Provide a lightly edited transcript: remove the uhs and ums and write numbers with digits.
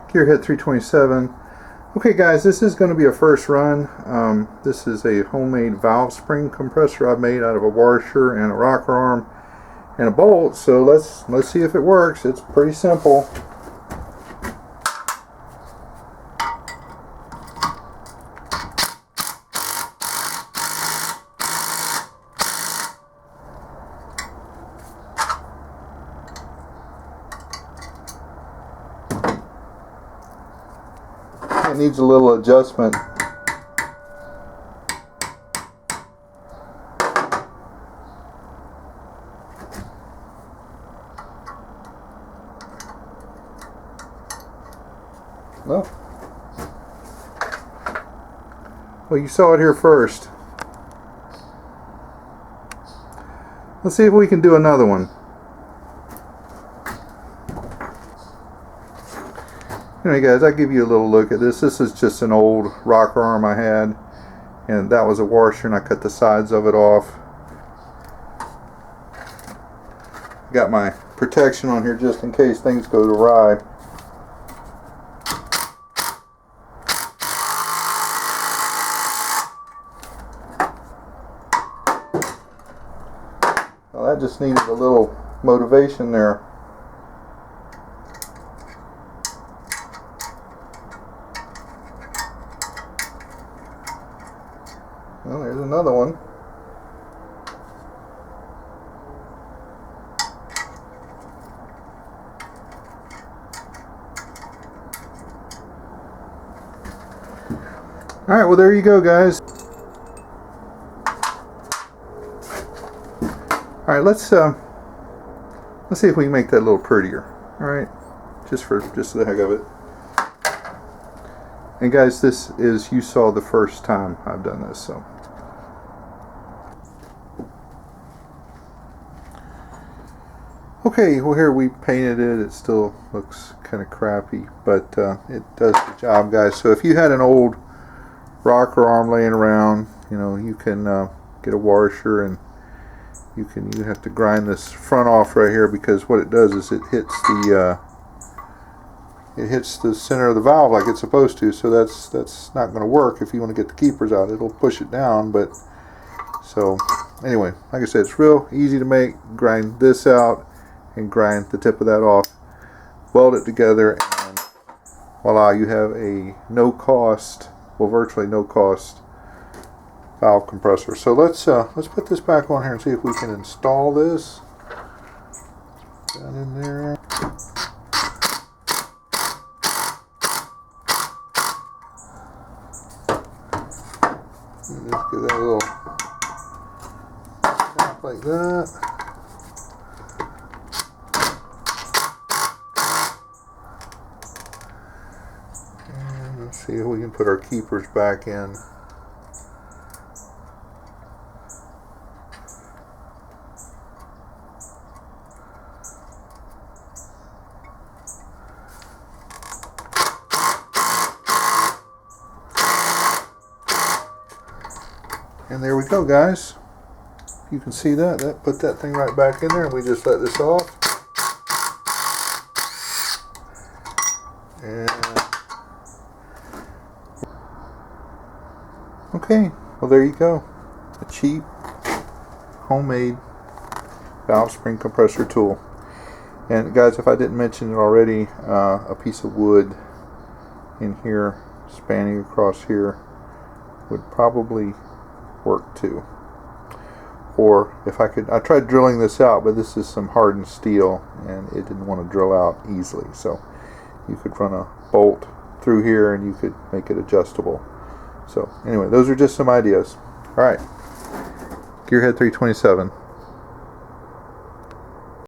Gearhead 327. Okay guys, this is going to be a first run. This is a homemade valve spring compressor I've made out of a washer and a rocker arm and a bolt. So let's see if it works. It's pretty simple. It needs a little adjustment. Well, you saw it here first. Let's see if we can do another one. Anyway guys, I'll give you a little look at this. This is just an old rocker arm I had, and that was a washer, and I cut the sides of it off. Got my protection on here just in case things go awry. Well, that just needed a little motivation there. Well, there's another one. Alright, well there you go guys. Alright, let's see if we can make that a little prettier. Alright, just the heck of it. And guys, this is, you saw the first time I've done this, so. Okay, well here we painted it. It still looks kind of crappy, but it does the job, guys. So if you had an old rocker arm laying around, you know, you can get a washer, and you have to grind this front off right here, because what it does is it hits the center of the valve like it's supposed to. So that's not going to work if you want to get the keepers out. It'll push it down. But so anyway, like I said, it's real easy to make. Grind this out and grind the tip of that off, weld it together, and voila, you have a no cost, well, virtually no cost valve compressor. So let's put this back on here and see if we can install this down in there. Just give that a little tap like that. And let's see if we can put our keepers back in. And there we go, guys. You can see that put that thing right back in there, and we just let this off. And okay, well there you go. A cheap, homemade valve spring compressor tool. And guys, if I didn't mention it already, a piece of wood in here, spanning across here, would probably work too. Or if I could, I tried drilling this out, but this is some hardened steel and it didn't want to drill out easily. So you could run a bolt through here and you could make it adjustable. So anyway, those are just some ideas. Alright, Gearhead 327.